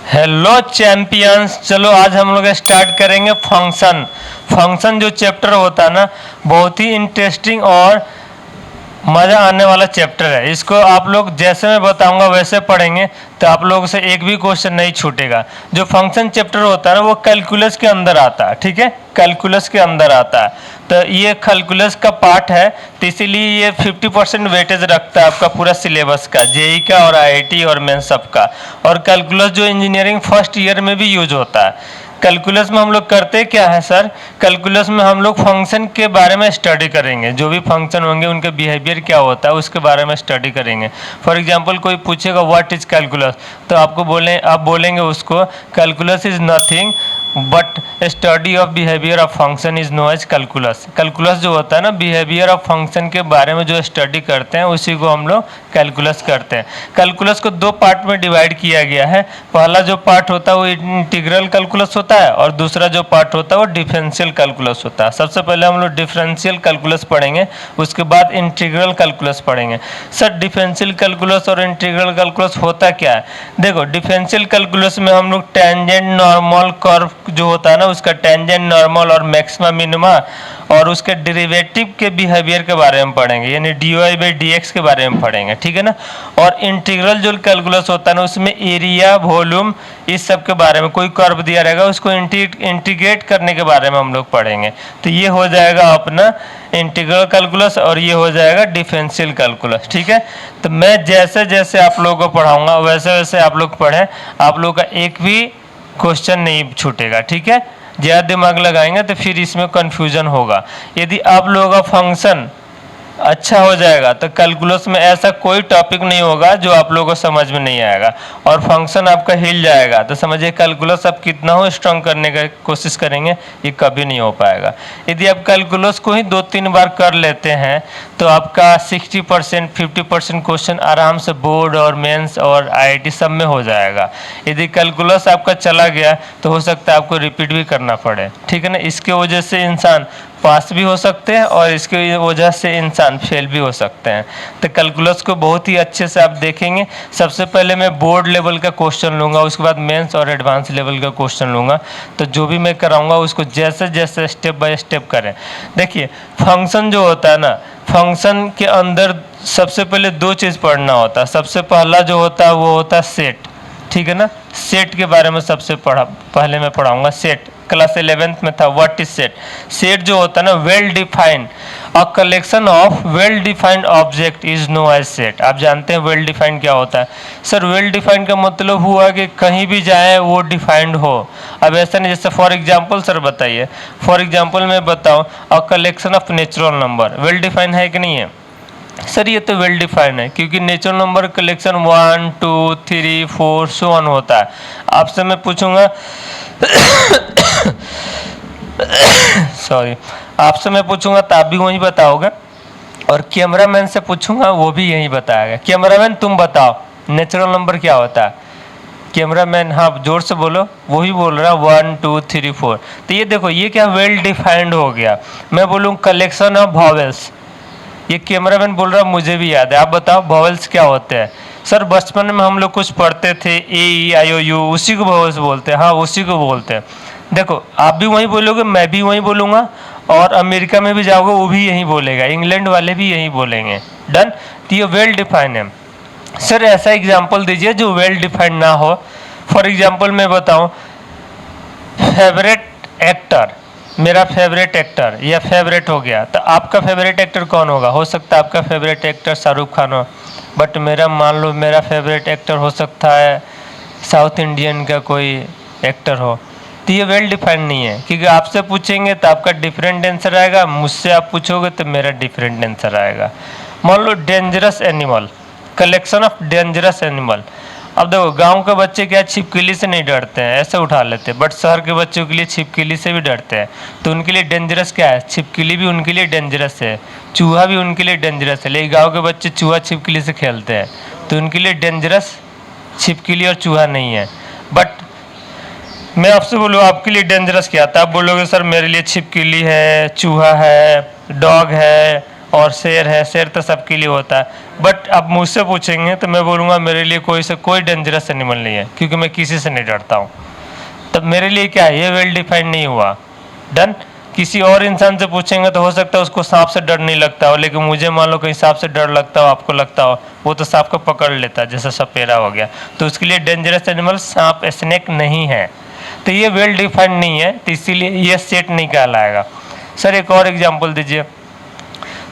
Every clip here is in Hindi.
हेलो चैंपियंस, चलो आज हम लोग स्टार्ट करेंगे फंक्शन। फंक्शन जो चैप्टर होता है ना, बहुत ही इंटरेस्टिंग और मज़ा आने वाला चैप्टर है। इसको आप लोग जैसे मैं बताऊंगा वैसे पढ़ेंगे तो आप लोगों से एक भी क्वेश्चन नहीं छूटेगा। जो फंक्शन चैप्टर होता है ना, वो कैलकुलस के अंदर आता है, ठीक है, कैलकुलस के अंदर आता है। तो ये कैलकुलस का पार्ट है, तो इसीलिए ये 50% वेटेज रखता है आपका पूरा सिलेबस का, जेई का और आईआईटी और मेन सब का। और कैलकुलस जो इंजीनियरिंग फर्स्ट ईयर में भी यूज होता है। कैलकुलस में हम लोग करते क्या है सर, कैलकुलस में हम लोग फंक्शन के बारे में स्टडी करेंगे। जो भी फंक्शन होंगे उनके बिहेवियर क्या होता है उसके बारे में स्टडी करेंगे। फॉर एग्जांपल कोई पूछेगा व्हाट इज कैलकुलस, तो आप बोलेंगे उसको calculus is nothing but study of behaviour of function is known as calculus. Calculus जो होता है ना, बिहेवियर ऑफ फंक्शन के बारे में जो स्टडी करते हैं उसी को हम लोग कैलकुलस करते हैं। कैलकुलस को दो पार्ट में डिवाइड किया गया है। पहला जो पार्ट होता है वो इंटीग्रल कैलकुलस होता है और दूसरा जो पार्ट होता है वो डिफरेंशियल कैलकुलस होता है। सबसे पहले हम लोग डिफरेंशियल कैलकुलस पढ़ेंगे, उसके बाद इंटीग्रल कैलकुलस पढ़ेंगे। सर डिफरेंशियल कैलकुलस और इंटीग्रल कैलकुलस होता क्या है? देखो, डिफरेंशियल कैलकुलस में हम लोग टेंजेंट, नॉर्मल, कर्व जो होता है ना उसका टेंजेंट, नॉर्मल और मैक्सिमा, मिनिमा और उसके डेरिवेटिव के बिहेवियर के बारे में पढ़ेंगे, यानी dy/dx के बारे में पढ़ेंगे, ठीक है ना। और इंटीग्रल जो कैलकुलस होता है ना उसमें एरिया, वॉल्यूम, इस सब के बारे में, कोई कर्व दिया रहेगा उसको इंटीग्रेट करने के बारे में हम लोग पढ़ेंगे। तो ये हो जाएगा अपना इंटीग्रल कैलकुलस और ये हो जाएगा डिफरेंशियल कैलकुलस, ठीक है। तो मैं जैसे जैसे आप लोगों को पढ़ाऊंगा वैसे वैसे आप लोग पढ़ें, आप लोगों का एक भी क्वेश्चन नहीं छूटेगा, ठीक है। ज़्यादा दिमाग लगाएंगे तो फिर इसमें कन्फ्यूजन होगा। यदि आप लोगों का फंक्शन अच्छा हो जाएगा तो कैलकुलस में ऐसा कोई टॉपिक नहीं होगा जो आप लोगों को समझ में नहीं आएगा, और फंक्शन आपका हिल जाएगा तो समझिए कैलकुलस आप कितना हो स्ट्रॉन्ग करने का कोशिश करेंगे ये कभी नहीं हो पाएगा। यदि आप कैलकुलस को ही 2-3 बार कर लेते हैं तो आपका 60% 50% क्वेश्चन आराम से बोर्ड और मेंस और आईआईटी सब में हो जाएगा। यदि कैलकुलस आपका चला गया तो हो सकता है आपको रिपीट भी करना पड़े, ठीक है ना। इसके वजह से इंसान पास भी हो सकते हैं और इसकी वजह से इंसान फेल भी हो सकते हैं। तो कैलकुलस को बहुत ही अच्छे से आप देखेंगे। सबसे पहले मैं बोर्ड लेवल का क्वेश्चन लूँगा, उसके बाद मेंस और एडवांस लेवल का क्वेश्चन लूँगा। तो जो भी मैं कराऊँगा उसको जैसे जैसे स्टेप बाय स्टेप करें। देखिए, फंक्शन जो होता है ना, फंक्शन के अंदर सबसे पहले 2 चीज़ पढ़ना होता है। सबसे पहला जो होता है वो होता है सेट, ठीक है ना। सेट के बारे में सबसे पहले मैं पढ़ाऊँगा। सेट क्लास 11th में था। What is set? सेट जो होता है ना, well defined, a collection of well defined object is known as set. आप जानते हैं वेल डिफाइंड क्या होता है? सर वेल डिफाइंड का मतलब हुआ कि कहीं भी जाए वो डिफाइंड हो। अब ऐसा नहीं, जैसे फॉर एग्जांपल सर बताइए, फॉर एग्जांपल मैं बताऊं, अ collection of natural number well defined है कि नहीं है? सर ये तो वेल डिफाइंड है, क्योंकि natural number collection 1 2 3 4 so on होता है। आपसे मैं पूछूंगा सॉरी, आपसे मैं पूछूंगा तो आप भी वही बताओगे, और कैमरामैन से पूछूंगा वो भी यही बताएगा। कैमरामैन तुम बताओ नेचुरल नंबर क्या होता है? कैमरामैन हाँ जोर से बोलो, वही बोल रहा 1 2 3 4। तो ये देखो, ये क्या वेल डिफाइंड हो गया। मैं बोलूँ कलेक्शन ऑफ वॉवेल्स, ये कैमरामैन बोल रहा मुझे भी याद है। आप बताओ वॉवेल्स क्या होते हैं? सर बचपन में हम लोग कुछ पढ़ते थे, AE IOU, उसी को वॉवेल्स बोलते हैं। हाँ उसी को बोलते हैं। देखो आप भी वही बोलोगे, मैं भी वही बोलूँगा, और अमेरिका में भी जाओगे वो भी यही बोलेगा, इंग्लैंड वाले भी यही बोलेंगे। डन। तो ये वेल डिफाइंड है। सर ऐसा एग्जाम्पल दीजिए जो वेल डिफाइंड ना हो। फॉर एग्जाम्पल मैं बताऊँ, फेवरेट एक्टर, मेरा फेवरेट एक्टर या फेवरेट हो गया, तो आपका फेवरेट एक्टर कौन होगा? हो सकता है आपका फेवरेट एक्टर शाहरुख खान हो, बट मेरा मान लो मेरा फेवरेट एक्टर हो सकता है साउथ इंडियन का कोई एक्टर हो। तो ये वेल डिफाइंड नहीं है, क्योंकि आपसे पूछेंगे तो आपका डिफरेंट आंसर आएगा, मुझसे आप पूछोगे तो मेरा डिफरेंट आंसर आएगा। मान लो dangerous animal, collection of dangerous animal. अब देखो, गांव के बच्चे क्या छिपकली से नहीं डरते हैं, ऐसे उठा लेते हैं, बट शहर के बच्चों के लिए छिपकली से भी डरते हैं। तो उनके लिए डेंजरस क्या है? छिपकली भी उनके लिए डेंजरस है, चूहा भी उनके लिए डेंजरस है। लेकिन गांव के बच्चे चूहा छिपकली से खेलते हैं, तो उनके लिए डेंजरस छिपकली और चूहा नहीं है। बट मैं आपसे बोलूँ आपके लिए डेंजरस क्या था? आप बोलोगे सर मेरे लिए छिपकली है, चूहा है, डॉग है और शेर है। शेर तो सबके लिए होता है। बट अब मुझसे पूछेंगे तो मैं बोलूँगा मेरे लिए कोई डेंजरस एनिमल नहीं है, क्योंकि मैं किसी से नहीं डरता हूँ। तब मेरे लिए क्या है, ये वेल डिफाइंड नहीं हुआ। डन। किसी और इंसान से पूछेंगे तो हो सकता है उसको सांप से डर नहीं लगता हो, लेकिन मुझे मान लो कहीं सांप से डर लगता हो, आपको लगता हो, वो तो सांप को पकड़ लेता है, जैसे सपेरा हो गया। तो उसके लिए डेंजरस एनिमल सांप, स्नेक नहीं है। तो ये वेल डिफाइंड नहीं है, तो इसीलिए ये सेट नहीं कहलाएगा। सर एक और एग्जाम्पल दीजिए।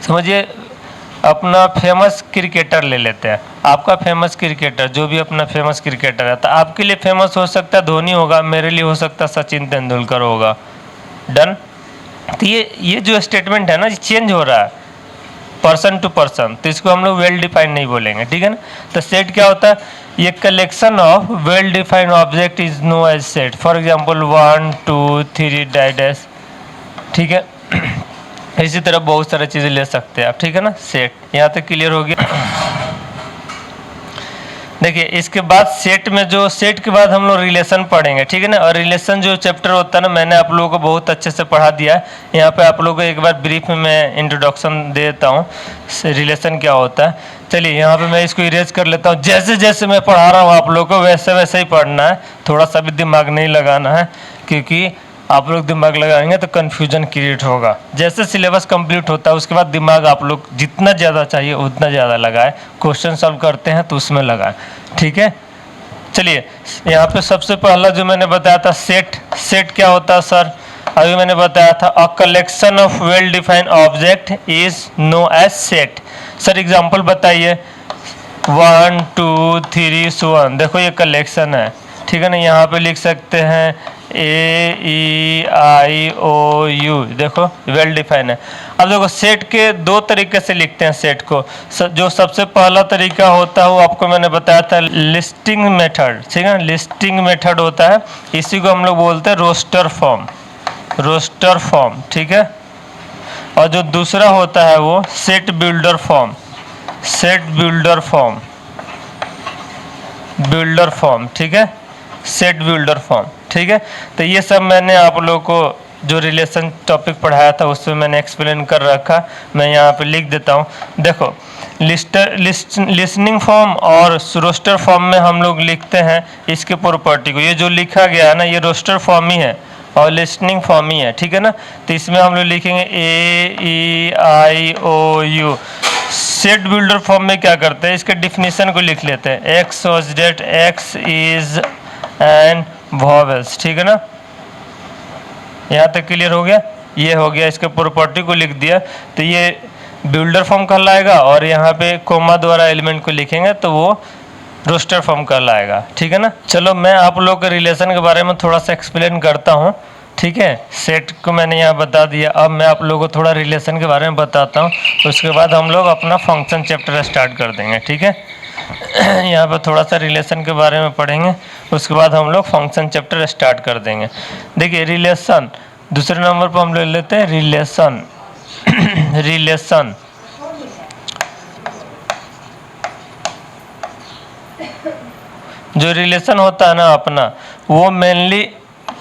समझिए अपना फेमस क्रिकेटर ले लेते हैं। आपका फेमस क्रिकेटर, जो भी अपना फेमस क्रिकेटर है, तो आपके लिए फेमस हो सकता है धोनी होगा, मेरे लिए हो सकता है सचिन तेंदुलकर होगा। डन। तो ये जो स्टेटमेंट है ना, ये चेंज हो रहा है पर्सन टू पर्सन, तो इसको हम लोग वेल डिफाइंड नहीं बोलेंगे, ठीक है ना। तो सेट क्या होता है, ये collection of well defined object is known as set. For example 1 2 3 dash, ठीक है। इसी तरह बहुत सारी चीज़ें ले सकते हैं आप, ठीक है ना। सेट यहाँ तक क्लियर हो गया। देखिए इसके बाद सेट में, जो सेट के बाद हम लोग रिलेशन पढ़ेंगे, ठीक है ना। और रिलेशन जो चैप्टर होता है ना, मैंने आप लोगों को बहुत अच्छे से पढ़ा दिया है। यहाँ पे आप लोगों को एक बार ब्रीफ में मैं इंट्रोडक्शन दे देता हूँ रिलेशन क्या होता है। चलिए यहाँ पे मैं इसको इरेज कर लेता हूँ। जैसे जैसे मैं पढ़ा रहा हूँ आप लोगों को वैसे वैसे ही पढ़ना है, थोड़ा सा भी दिमाग नहीं लगाना है, क्योंकि आप लोग दिमाग लगाएंगे तो कन्फ्यूजन क्रिएट होगा। जैसे सिलेबस कंप्लीट होता है उसके बाद दिमाग आप लोग जितना ज़्यादा चाहिए उतना ज़्यादा लगाए। क्वेश्चन सॉल्व करते हैं तो उसमें लगाए, ठीक है। चलिए यहाँ पे सबसे पहला जो मैंने बताया था सेट। सेट क्या होता है सर, अभी मैंने बताया था a collection of well defined object is known as set. Sir example बताइए। 1 2 3 सो ऑन। देखो ये कलेक्शन है, ठीक है ना। यहाँ पे लिख सकते हैं AEIOU, देखो वेल डिफाइन है। अब देखो सेट के दो तरीके से लिखते हैं सेट को। जो सबसे पहला तरीका होता है वो आपको मैंने बताया था लिस्टिंग मेथड, ठीक है। लिस्टिंग मेथड होता है, इसी को हम लोग बोलते हैं रोस्टर फॉर्म, रोस्टर फॉर्म, ठीक है। और जो दूसरा होता है वो set builder form, set builder form, builder form, ठीक है। सेट बिल्डर फॉर्म, ठीक है। तो ये सब मैंने आप लोगों को जो रिलेशन टॉपिक पढ़ाया था उसमें मैंने एक्सप्लेन कर रखा, मैं यहाँ पे लिख देता हूँ। देखो लिस्निंग फॉर्म और रोस्टर फॉर्म में हम लोग लिखते हैं इसके प्रॉपर्टी को। ये जो लिखा गया है ना, ये रोस्टर फॉर्म ही है और लिस्निंग फॉर्म ही है, ठीक है ना। तो इसमें हम लोग लिखेंगे AEIOU। सेट बिल्डर फॉर्म में क्या करते हैं, इसके डिफिनीशन को लिख लेते हैं। X was that, X is and vowels, ठीक है ना। यहाँ तक क्लियर हो गया। ये हो गया, इसके प्रॉपर्टी को लिख दिया, तो ये बिल्डर फॉर्म कहलाएगा। और यहाँ पे कोमा द्वारा एलिमेंट को लिखेंगे तो वो रोस्टर फॉर्म कहलाएगा, ठीक है ना। चलो मैं आप लोग के रिलेशन के बारे में थोड़ा सा एक्सप्लेन करता हूँ, ठीक है। सेट को मैंने यहाँ बता दिया, अब मैं आप लोगों को थोड़ा रिलेशन के बारे में बताता हूँ। उसके बाद हम लोग अपना फंक्शन चैप्टर स्टार्ट कर देंगे, ठीक है। यहाँ पर थोड़ा सा रिलेशन के बारे में पढ़ेंगे, उसके बाद हम लोग फंक्शन चैप्टर स्टार्ट कर देंगे। देखिए रिलेशन, दूसरे नंबर पर हम ले लेते हैं रिलेशन। रिलेशन जो रिलेशन होता है ना अपना, वो मेनली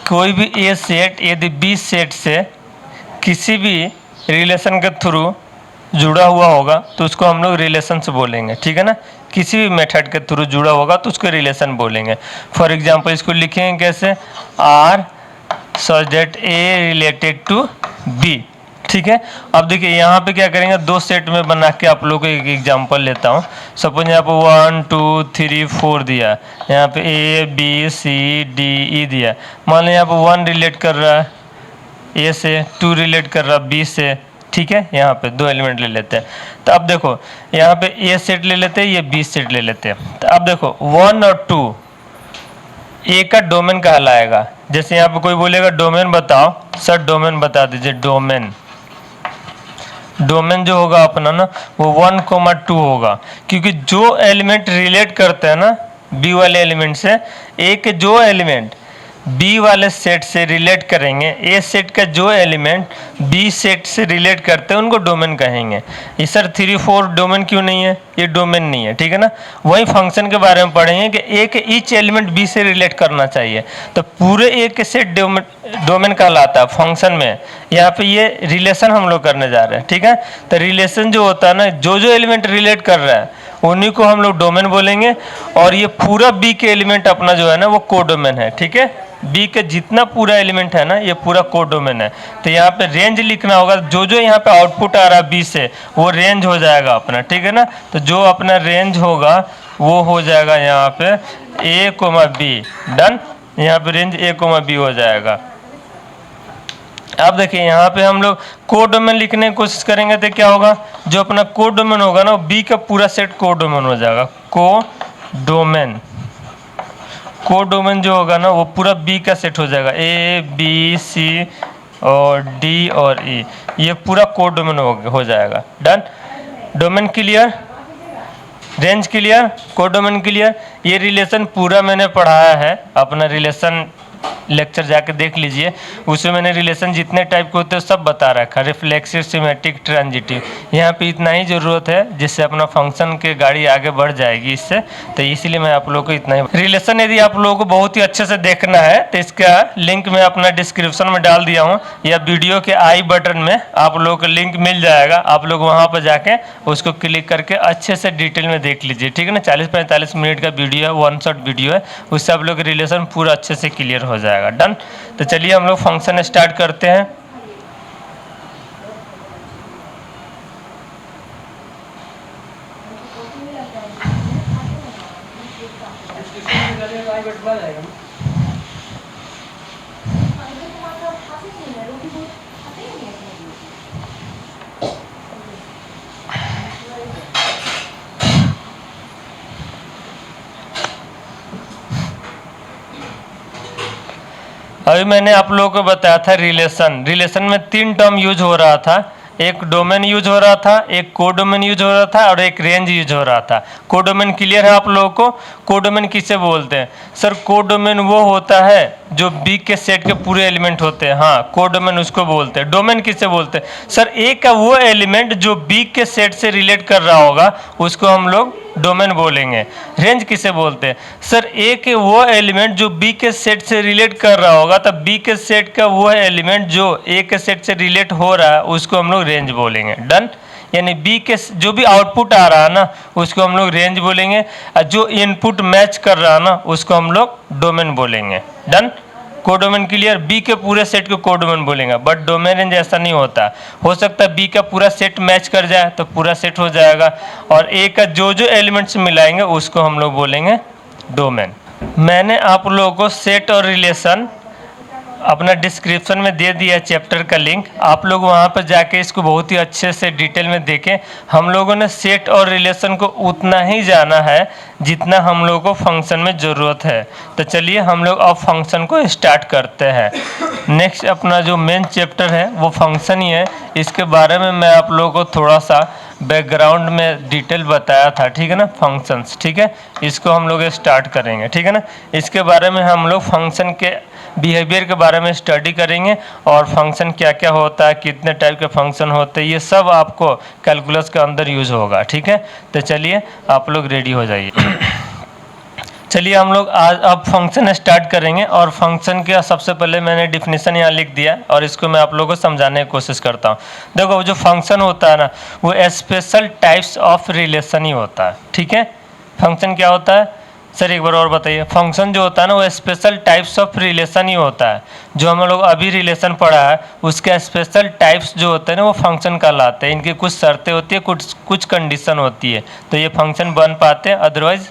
कोई भी ए सेट यदि बी सेट से किसी भी रिलेशन के थ्रू जुड़ा हुआ होगा तो उसको हम लोग रिलेशन से बोलेंगे, ठीक है ना। किसी भी मेथड के थ्रू जुड़ा होगा तो उसको रिलेशन बोलेंगे। फॉर एग्जांपल इसको लिखेंगे कैसे, R such that A related to B, ठीक है। अब देखिए यहाँ पे क्या करेंगे, दो सेट में बना के आप लोगों को एक एग्जांपल लेता हूँ। सपोज यहाँ पे 1 2 3 4 दिया, यहाँ पे A B C D E दिया। मान लो यहाँ पे 1 रिलेट कर रहा है A से, 2 रिलेट कर रहा है B से, ठीक है। यहाँ पे दो एलिमेंट ले लेते हैं। तो अब देखो यहाँ पे A सेट ले लेते हैं, ये B सेट ले लेते हैं। तो अब देखो 1 और 2 A का डोमेन कहलाएगा। जैसे यहाँ पे कोई बोलेगा डोमेन बताओ, सर डोमेन बता दीजिए। डोमेन, डोमेन जो होगा अपना ना वो 1,2 होगा, क्योंकि जो एलिमेंट रिलेट करते हैं ना बी वाले एलिमेंट से, ए के जो एलिमेंट बी वाले सेट से रिलेट करेंगे, ए सेट का जो एलिमेंट बी सेट से रिलेट करते हैं उनको डोमेन कहेंगे। ये सर 3 4 डोमेन क्यों नहीं है? ये डोमेन नहीं है, ठीक है ना। वही फंक्शन के बारे में पढ़ेंगे कि ए के ईच एलिमेंट बी से रिलेट करना चाहिए, तो पूरे ए के सेट डोमेन कहलाता है फंक्शन में। यहाँ पे ये रिलेशन हम लोग करने जा रहे हैं, ठीक है। तो रिलेशन जो होता है ना, जो जो एलिमेंट रिलेट कर रहा है उन्हीं को हम लोग डोमेन बोलेंगे। और ये पूरा बी के एलिमेंट अपना जो है ना वो कोडोमेन है, ठीक है। बी के जितना पूरा एलिमेंट है ना ये पूरा कोडोमेन है। तो यहाँ पे रेंज लिखना होगा, जो जो यहाँ पे आउटपुट आ रहा है बी से वो रेंज हो जाएगा अपना, ठीक है ना। तो जो अपना रेंज होगा वो हो जाएगा यहाँ पे ए कोमा बी, डन। यहाँ पे रेंज ए कोमा बी हो जाएगा। अब देखिए यहाँ पे हम लोग कोडोमेन लिखने की कोशिश करेंगे तो क्या होगा, जो अपना कोडोमेन होगा ना बी का पूरा सेट कोडोमेन हो जाएगा। कोडोमेन जो होगा ना वो पूरा बी का सेट हो जाएगा, ए बी सी और डी और ई, ये पूरा कोडोमेन हो जाएगा, done. Domain clear, range clear, codomain clear. ये रिलेशन पूरा मैंने पढ़ाया है, अपना रिलेशन लेक्चर जाके देख लीजिए, उसमें मैंने रिलेशन जितने टाइप के होते हैं सब बता रखा, रिफ्लेक्सिव, सिमेट्रिक, ट्रांजिटिव। यहाँ पे इतना ही ज़रूरत है जिससे अपना फंक्शन के गाड़ी आगे बढ़ जाएगी इससे, तो इसीलिए मैं आप लोगों को इतना ही। रिलेशन यदि आप लोगों को बहुत ही अच्छे से देखना है तो इसका लिंक मैं अपना डिस्क्रिप्शन में डाल दिया हूँ, या वीडियो के आई बटन में आप लोगों को लिंक मिल जाएगा। आप लोग वहाँ पर जाके उसको क्लिक करके अच्छे से डिटेल में देख लीजिए, ठीक है ना। 40-45 मिनट का वीडियो है, 1 शॉट वीडियो है, उससे आप लोग रिलेशन पूरा अच्छे से क्लियर हो जाएगा, डन। तो चलिए हम लोग फंक्शन स्टार्ट करते हैं। अभी मैंने आप लोगों को बताया था रिलेशन में 3 टर्म यूज हो रहा था, एक डोमेन यूज हो रहा था, एक कोडोमेन यूज हो रहा था और एक रेंज यूज हो रहा था। कोडोमेन क्लियर है आप लोगों को? कोडोमेन किसे बोलते हैं? सर कोडोमेन वो होता है जो बी के सेट के पूरे एलिमेंट होते हैं, हाँ कोडोमेन उसको बोलते हैं। डोमेन किसे बोलते हैं? सर ए का वो एलिमेंट जो बी के सेट से रिलेट कर रहा होगा उसको हम लोग डोमेन बोलेंगे। रेंज किसे बोलते हैं? सर ए के वो एलिमेंट जो बी के सेट से रिलेट कर रहा होगा, तब बी के सेट का वो एलिमेंट जो ए के सेट से रिलेट हो रहा है उसको हम लोग रेंज बोलेंगे, डन। यानी बी के जो भी आउटपुट आ रहा है ना उसको हम लोग रेंज बोलेंगे, और जो इनपुट मैच कर रहा है ना उसको हम लोग डोमेन बोलेंगे, डन। कोडोमेन क्लियर, बी के पूरे सेट को कोडोमेन बोलेंगे, बट डोमेन रेंज ऐसा नहीं होता। हो सकता है बी का पूरा सेट मैच कर जाए तो पूरा सेट हो जाएगा, और ए का जो जो एलिमेंट्स मिलाएंगे उसको हम लोग बोलेंगे डोमेन। मैंने आप लोगों को सेट और रिलेशन अपना डिस्क्रिप्शन में दे दिया चैप्टर का लिंक, आप लोग वहाँ पर जाके इसको बहुत ही अच्छे से डिटेल में देखें। हम लोगों ने सेट और रिलेशन को उतना ही जाना है जितना हम लोगों को फंक्शन में ज़रूरत है। तो चलिए हम लोग अब फंक्शन को स्टार्ट करते हैं। नेक्स्ट अपना जो मेन चैप्टर है वो फंक्शन ही है, इसके बारे में मैं आप लोगों को थोड़ा सा बैकग्राउंड में डिटेल बताया था, ठीक है ना, फंक्शंस, ठीक है। इसको हम लोग स्टार्ट करेंगे, ठीक है ना। इसके बारे में हम लोग फंक्शन के बिहेवियर के बारे में स्टडी करेंगे, और फंक्शन क्या क्या होता है, कितने टाइप के फंक्शन होते हैं, ये सब आपको कैलकुलस के अंदर यूज़ होगा, ठीक है। तो चलिए आप लोग रेडी हो जाइए। चलिए हम लोग आज अब फंक्शन स्टार्ट करेंगे, और फंक्शन का सबसे पहले मैंने डिफिनीशन यहाँ लिख दिया और इसको मैं आप लोगों को समझाने की कोशिश करता हूँ। देखो जो फंक्शन होता है ना वो स्पेशल टाइप्स ऑफ रिलेशन ही होता है, ठीक है। फंक्शन क्या होता है सर, एक बार और बताइए। फंक्शन जो होता है ना वो स्पेशल टाइप्स ऑफ रिलेशन ही होता है। जो हम लोग अभी रिलेशन पढ़ा है उसके स्पेशल टाइप्स जो होते हैं ना वो फंक्शन कहलाते हैं। इनकी कुछ शर्तें होती है, कुछ कंडीशन होती है, तो ये फंक्शन बन पाते हैं, अदरवाइज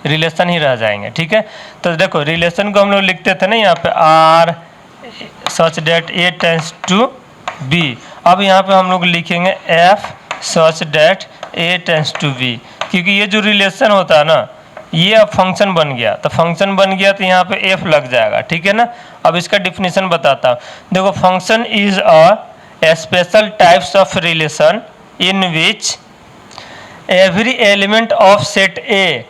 रिलेशन ही रह जाएंगे, ठीक है। तो देखो रिलेशन को हम लोग लिखते थे ना यहाँ पे R such that A tends to B. अब यहाँ पे हम लोग लिखेंगे F such that A tends to B, क्योंकि ये जो रिलेशन होता है ना ये अब फंक्शन बन गया। तो फंक्शन बन गया तो यहाँ पे एफ लग जाएगा, ठीक है ना। अब इसका डिफिनीशन बताता हूँ। देखो function is a special types of relation in which every element of set A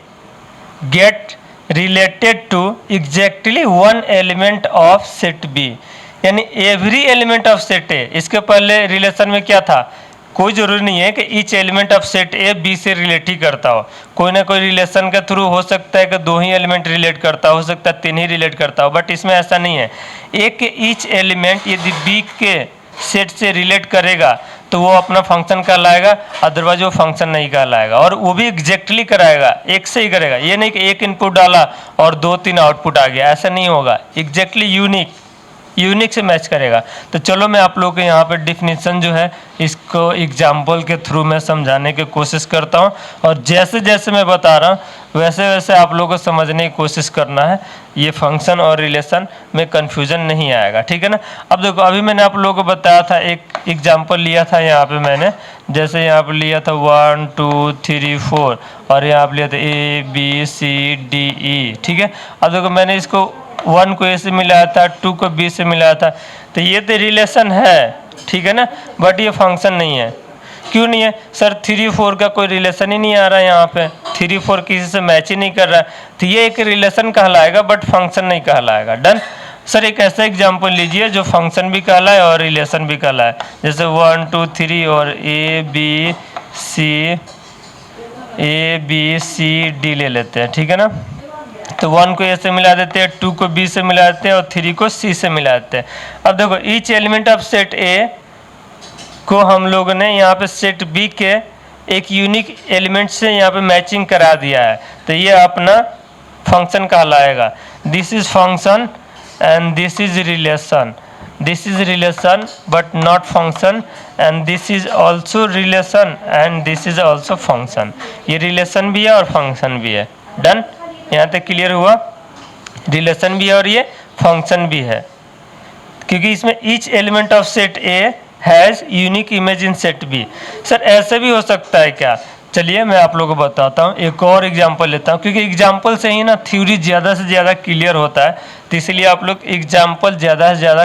get related to exactly one element of set B, यानी every element of set A. इसके पहले रिलेशन में क्या था, कोई जरूरी नहीं है कि each element of set A B से रिलेट ही करता हो, कोई ना कोई रिलेशन के थ्रू हो सकता है कि 2 ही एलिमेंट रिलेट करता हो सकता है 3 ही रिलेट करता हो, बट इसमें ऐसा नहीं है। एक ईच एलिमेंट यदि बी के सेट से रिलेट करेगा तो वो अपना फंक्शन कहलाएगा, अदरवाइज वो फंक्शन नहीं कहलाएगा, और वो भी एग्जैक्टली कराएगा, एक से ही करेगा। ये नहीं कि एक इनपुट डाला और 2-3 आउटपुट आ गया, ऐसा नहीं होगा, एग्जैक्टली यूनिक से मैच करेगा। तो चलो मैं आप लोगों को यहाँ पे डिफिनीशन जो है इसको एग्जाम्पल के थ्रू मैं समझाने की कोशिश करता हूँ, और जैसे जैसे मैं बता रहा हूँ वैसे वैसे आप लोगों को समझने की कोशिश करना है, ये फंक्शन और रिलेशन में कन्फ्यूजन नहीं आएगा, ठीक है ना। अब देखो, अभी मैंने आप लोगों को बताया था, एक एग्जाम्पल लिया था यहाँ पे मैंने, जैसे यहाँ पे लिया था 1 2 3 4 और यहाँ पे लिया था ABCDE, ठीक है। अब देखो मैंने इसको 1 को ए से मिलाया था, 2 को बी से मिलाया था, तो ये तो रिलेशन है, ठीक है ना, बट ये फंक्शन नहीं है। क्यों नहीं है सर, 3 4 का कोई रिलेशन ही नहीं आ रहा है यहाँ पे, 3 4 किसी से मैच ही नहीं कर रहा है, तो ये एक रिलेशन कहलाएगा बट फंक्शन नहीं कहलाएगा। डन। सर एक ऐसा एग्जाम्पल लीजिए जो फंक्शन भी कहलाए और रिलेशन भी कहलाए, जैसे 1 2 3 और ABCD ले लेते हैं, ठीक है ना। तो 1 को ए से मिला देते हैं, 2 को बी से मिला देते हैं और 3 को सी से मिला देते हैं। अब देखो, ईच एलिमेंट ऑफ सेट ए को हम लोगों ने यहाँ पे सेट बी के एक यूनिक एलिमेंट से यहाँ पे मैचिंग करा दिया है, तो ये अपना फंक्शन कहलाएगा। This is function and this is relation, this is relation but not function, and this is also relation and this is also function. ये रिलेशन भी है और फंक्शन भी है। डन, यहाँ तक क्लियर हुआ, रिलेशन भी है और ये फंक्शन भी है, क्योंकि इसमें each element of set A has unique image in set B. Sir ऐसे भी हो सकता है क्या, चलिए मैं आप लोगों को बताता हूँ, एक और एग्जांपल लेता हूँ, क्योंकि एग्जांपल से ही ना थ्योरी ज़्यादा से ज़्यादा क्लियर होता है, तो इसलिए आप लोग एग्जांपल ज़्यादा से ज़्यादा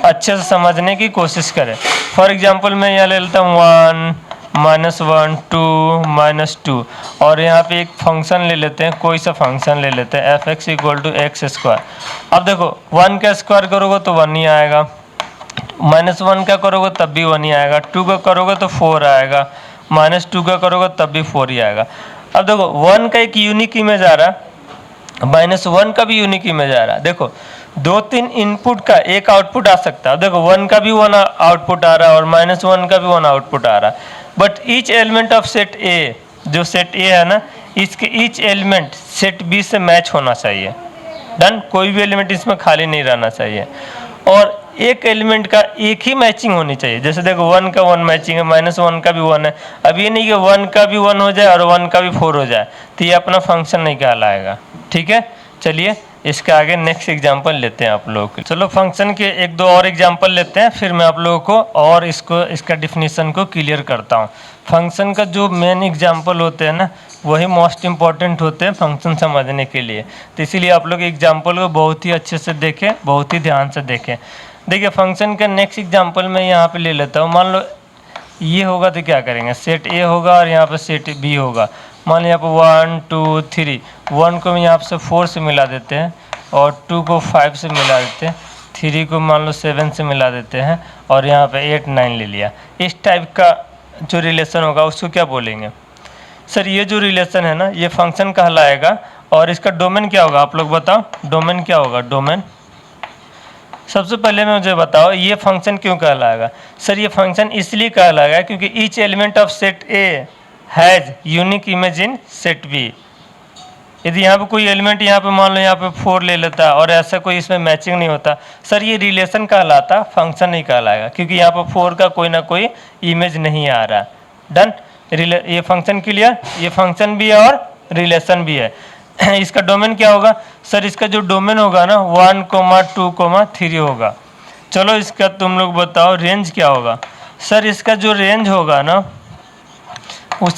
अच्छे से समझने की कोशिश करें। फॉर एग्जांपल मैं यहाँ ले लेता हूँ 1 -1 2 -2, और यहाँ पे एक फंक्शन ले लेते हैं, कोई सा फंक्शन ले लेते हैं f(x = x²। अब देखो 1 का स्क्वायर करोगे तो 1 ही आएगा, -1 का करोगे तब भी 1 ही आएगा, 2 का करोगे तो 4 आएगा, -2 का करोगे तब भी 4 ही आएगा। अब देखो 1 का एक यूनिक इमेज आ रहा है, -1 का भी यूनिक इमेज आ रहा है। देखो 2-3 इनपुट का एक आउटपुट आ सकता है, देखो 1 का भी 1 आउटपुट आ रहा है और -1 का भी 1 आउटपुट आ रहा है, but each element of set ए, जो सेट ए है ना, इसके ईच एलिमेंट सेट बी से मैच होना चाहिए। डन, कोई भी एलिमेंट इसमें खाली नहीं रहना चाहिए, और एक एलिमेंट का एक ही मैचिंग होनी चाहिए। जैसे देखो 1 का 1 मैचिंग है, -1 का भी 1 है, अब ये नहीं कि 1 का भी 1 हो जाए और 1 का भी 4 हो जाए, तो ये अपना फंक्शन नहीं कहलाएगा, ठीक है। चलिए इसके आगे नेक्स्ट एग्जांपल लेते हैं आप लोग के। चलो फंक्शन के 1-2 और एग्जांपल लेते हैं, फिर मैं आप लोगों को और इसका डिफिनीशन को क्लियर करता हूँ। फंक्शन का जो मेन एग्जांपल होते हैं ना, वही मोस्ट इम्पॉर्टेंट होते हैं फंक्शन समझने के लिए, तो इसीलिए आप लोग एग्जाम्पल को बहुत ही अच्छे से देखें, बहुत ही ध्यान से देखें। देखिए फंक्शन का नेक्स्ट एग्जांपल मैं यहाँ पे ले लेता हूँ। मान लो ये होगा तो क्या करेंगे, सेट ए होगा और यहाँ पे सेट बी होगा। मान लो यहाँ पे 1 2 3, 1 को यहाँ से 4 से मिला देते हैं और 2 को 5 से मिला देते हैं, 3 को मान लो 7 से मिला देते हैं और यहाँ पे 8 9 ले लिया। इस टाइप का जो रिलेशन होगा उसको क्या बोलेंगे सर, ये जो रिलेशन है ना ये फंक्शन कहलाएगा, और इसका डोमेन क्या होगा आप लोग बताओ, डोमेन क्या होगा। डोमेन सबसे पहले मुझे बताओ ये फंक्शन क्यों कहलाएगा। सर ये फंक्शन इसलिए कहलाएगा क्योंकि each element of set A has unique image in set B. यदि यहाँ पे कोई एलिमेंट यहाँ पे मान लो यहाँ पे 4 ले लेता और ऐसा कोई इसमें मैचिंग नहीं होता, सर ये रिलेशन कहलाता, फंक्शन नहीं कहलाएगा, क्योंकि यहाँ पे 4 का कोई ना कोई इमेज नहीं आ रहा। डन, ये फंक्शन क्लियर, ये फंक्शन भी है और रिलेशन भी है। इसका डोमेन क्या होगा सर, इसका जो डोमेन होगा ना 1 2 3 होगा। चलो इसका तुम लोग बताओ रेंज क्या होगा। सर इसका जो रेंज होगा ना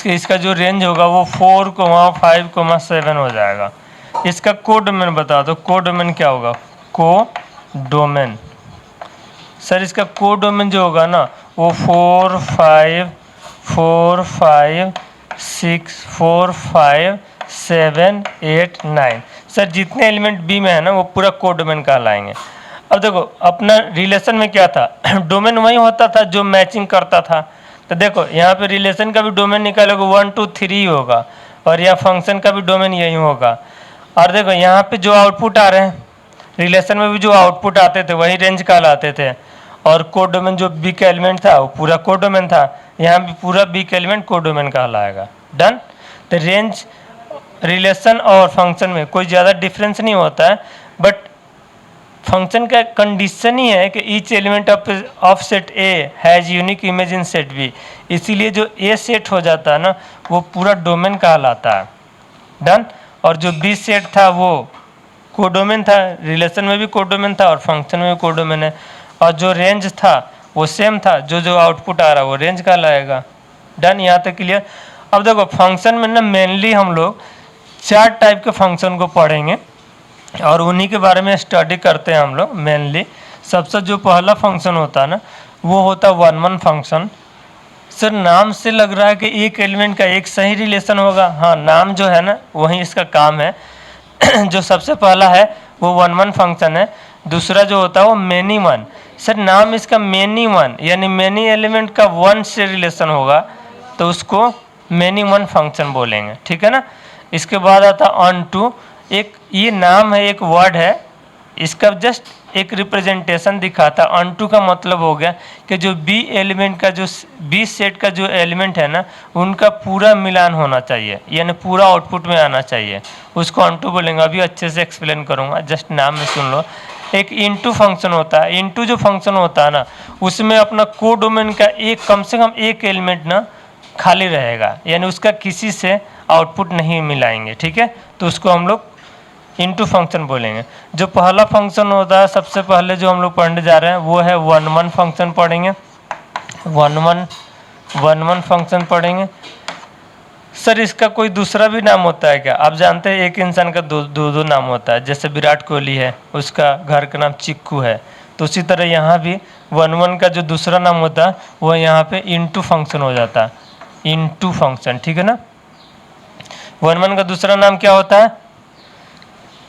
इसका जो रेंज होगा वो 4 5 7 हो जाएगा। इसका कोड डोमेन बता दो, कोड डोमेन क्या होगा, को डोमेन। सर इसका कोड डोमेन जो होगा ना वो 4 5 6 4 5 7 8 9। सर जितने एलिमेंट बी में है ना वो पूरा कोडोमेन कहलाएंगे। अब देखो अपना रिलेशन में क्या था डोमेन वही होता था जो मैचिंग करता था। तो देखो यहाँ पे रिलेशन का भी डोमेन निकालोगे 1 2 3 होगा, और यहाँ फंक्शन का भी डोमेन यही होगा। और देखो यहाँ पे जो आउटपुट आ रहे हैं रिलेशन में भी जो आउटपुट आते थे वही रेंज कहलाते थे, और कोडोमेन जो बी का एलिमेंट था वो पूरा कोडोमेन था, यहाँ भी पूरा बी का एलिमेंट कोडोमेन कहलाएगा। डन। तो रेंज रिलेशन और फंक्शन में कोई ज़्यादा डिफरेंस नहीं होता है, बट फंक्शन का कंडीशन ही है कि each element of set A has unique image in set B, इसीलिए जो ए सेट हो जाता है ना वो पूरा डोमेन कहलाता है। डन। और जो बी सेट था वो कोडोमेन था, रिलेशन में भी कोडोमेन था और फंक्शन में भी कोडोमेन है, और जो रेंज था वो सेम था, जो जो आउटपुट आ रहा है वो रेंज कहलाएगा। डन, यहाँ तक क्लियर। अब देखो फंक्शन में ना मेनली हम लोग 4 टाइप के फंक्शन को पढ़ेंगे और उन्हीं के बारे में स्टडी करते हैं हम लोग मेनली। सबसे जो पहला फंक्शन होता है ना वो होता है 1 1 फंक्शन। सर नाम से लग रहा है कि एक एलिमेंट का एक सही रिलेशन होगा। हाँ, नाम जो है ना वही इसका काम है। जो सबसे पहला है वो 1 1 फंक्शन है। दूसरा जो होता है वो मेनी वन। सर नाम इसका मेनी वन, यानी मेनी एलिमेंट का 1 से रिलेशन होगा तो उसको मेनी वन फंक्शन बोलेंगे, ठीक है ना। इसके बाद आता ऑन टू। एक ये नाम है, एक वर्ड है, इसका जस्ट एक रिप्रेजेंटेशन दिखाता। ऑन टू का मतलब हो गया कि जो बी एलिमेंट का जो बी सेट का जो एलिमेंट है ना उनका पूरा मिलान होना चाहिए, यानी पूरा आउटपुट में आना चाहिए, उसको ऑन टू बोलेंगे। अभी अच्छे से एक्सप्लेन करूँगा, जस्ट नाम में सुन लो। एक इनटू फंक्शन होता है। इनटू जो फंक्शन होता है ना उसमें अपना कोडोमेन का एक कम से कम एक एलिमेंट ना खाली रहेगा, यानी उसका किसी से आउटपुट नहीं मिलाएंगे, ठीक है। तो उसको हम लोग इनटू फंक्शन बोलेंगे। जो पहला फंक्शन होता है सबसे पहले जो हम लोग पढ़ने जा रहे हैं वो है 1 1 फंक्शन पढ़ेंगे। 1 1 फंक्शन पढ़ेंगे। सर इसका कोई दूसरा भी नाम होता है क्या? आप जानते हैं एक इंसान का दो नाम होता है, जैसे विराट कोहली है उसका घर का नाम चिक्कू है, तो उसी तरह यहाँ भी 1 1 का जो दूसरा नाम होता है वो यहाँ पे इनटू फंक्शन हो जाता है, इनटू फंक्शन, ठीक है ना। 1 1 का दूसरा नाम क्या होता है?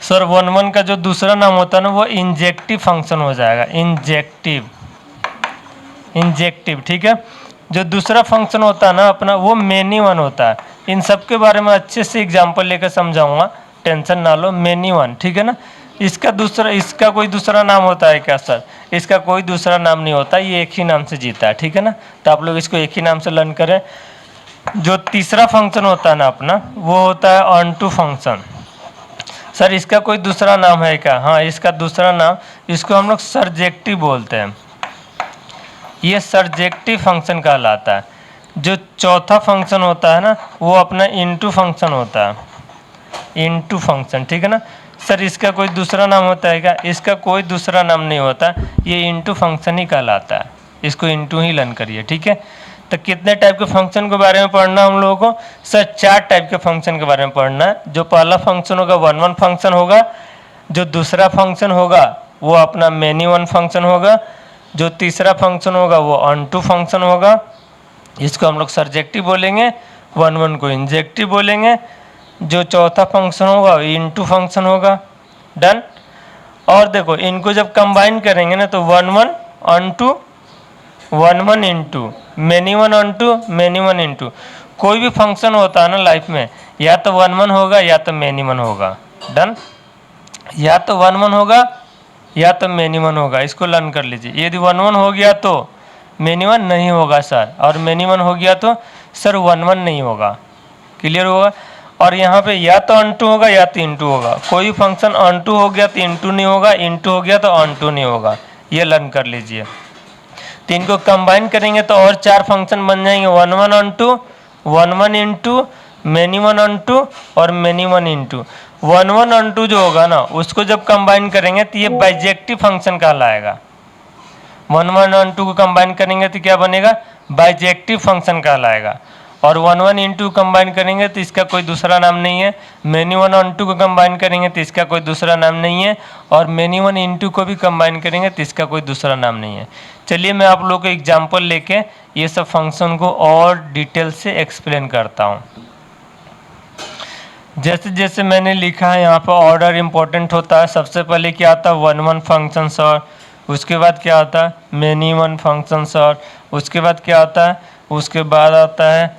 सर 1 1 का जो दूसरा नाम होता है ना वो इंजेक्टिव फंक्शन हो जाएगा, इंजेक्टिव, ठीक है। जो दूसरा फंक्शन होता है ना अपना वो मेनी वन होता है। इन सब के बारे में अच्छे से एग्जांपल लेकर समझाऊंगा, टेंशन ना लो। मेनी वन, ठीक है ना। इसका कोई दूसरा नाम होता है क्या? सर इसका कोई दूसरा नाम नहीं होता, ये एक ही नाम से जीता है, ठीक है ना। तो आप लोग इसको एक ही नाम से लर्न करें। जो तीसरा फंक्शन होता है ना अपना वो होता है ऑन टू फंक्शन। सर इसका कोई दूसरा नाम है क्या? हाँ, इसका दूसरा नाम, इसको हम लोग सर्जेक्टिव बोलते हैं। ये सर्जेक्टिव फंक्शन कहलाता है। जो चौथा फंक्शन होता है ना वो अपना इनटू फंक्शन होता है, इनटू फंक्शन, ठीक है ना। सर इसका कोई दूसरा नाम होता है क्या? इसका कोई दूसरा नाम नहीं होता, ये इनटू फंक्शन ही कहलाता है। इसको इनटू ही लर्न करिए, ठीक है। तो कितने टाइप के फंक्शन के बारे में पढ़ना हम लोगों को? सर 4 टाइप के फंक्शन के बारे में पढ़ना है। जो पहला फंक्शन होगा 1 1 फंक्शन होगा। जो दूसरा फंक्शन होगा वो अपना मेनी वन फंक्शन होगा। जो तीसरा फंक्शन होगा वो ऑन टू फंक्शन होगा, इसको हम लोग सर्जेक्टिव बोलेंगे। 1 1 को इंजेक्टिव बोलेंगे। जो चौथा फंक्शन होगा इनटू फंक्शन होगा। डन। और देखो इनको जब कंबाइन करेंगे ना तो 1 1 onto, 1 1 into, many one onto, many one into. कोई भी फंक्शन होता है ना लाइफ में या तो 1 1 होगा या तो मेनी वन होगा। डन। या तो 1 1 होगा या तो मेनी वन होगा, इसको लर्न कर लीजिए। यदि 1 1 हो गया तो मेनी वन नहीं होगा सर, और मेनी वन हो गया तो सर 1 1 नहीं होगा। क्लियर होगा। और यहाँ पे या तो ऑन टू होगा या तो इनटू होगा। कोई फंक्शन ऑन टू हो गया तो इनटू नहीं होगा, इनटू हो गया तो ऑन टू नहीं होगा, ये लर्न कर लीजिए। तो इनको कंबाइन करेंगे तो और 4 फंक्शन बन जाएंगे, 1 1 onto, 1 1 into, many one onto और many one into. 1 1 onto जो होगा ना उसको जब कंबाइन करेंगे तो ये बाइजेक्टिव फंक्शन कहलाएगा। 1 1 ऑन टू को कंबाइन करेंगे तो क्या बनेगा? बाइजेक्टिव फंक्शन कहलाएगा। और 1 1 इंटू कंबाइन करेंगे तो इसका कोई दूसरा नाम नहीं है। मेनी वन ऑन टू को कंबाइन करेंगे तो इसका कोई दूसरा नाम नहीं है। और मेनी वन इंटू को भी कंबाइन करेंगे तो इसका कोई दूसरा नाम नहीं है। चलिए मैं आप लोगों को एग्जाम्पल लेके ये सब फंक्शन को और डिटेल से एक्सप्लेन करता हूँ। जैसे जैसे मैंने लिखा है यहाँ पर ऑर्डर इम्पोर्टेंट होता है। सबसे पहले क्या आता है, वन वन फंक्शंस, और उसके बाद क्या आता है, मेनी वन फंक्शंस, और उसके बाद क्या आता है, उसके बाद आता है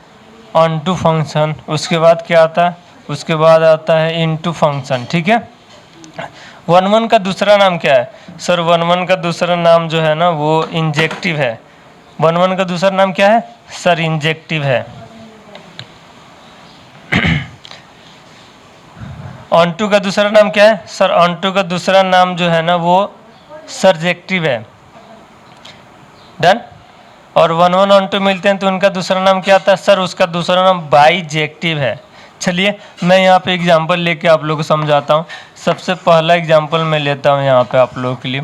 ऑन टू फंक्शन, उसके बाद क्या आता है, उसके बाद आता है इनटू फंक्शन। ठीक है। वन वन का दूसरा नाम क्या है सर? वन वन का दूसरा नाम जो है ना वो इंजेक्टिव है। वन वन का दूसरा नाम क्या है सर? इंजेक्टिव है। ऑन टू का दूसरा नाम क्या है सर? ऑन टू का दूसरा नाम जो है ना वो सर्जेक्टिव है। डन। और वन वन ऑन टू मिलते हैं तो उनका दूसरा नाम क्या आता है सर? उसका दूसरा नाम बाईजेक्टिव है। चलिए मैं यहाँ पे एग्जांपल लेके आप लोगों को समझाता हूँ। सबसे पहला एग्जांपल मैं लेता हूँ यहाँ पे आप लोगों के लिए।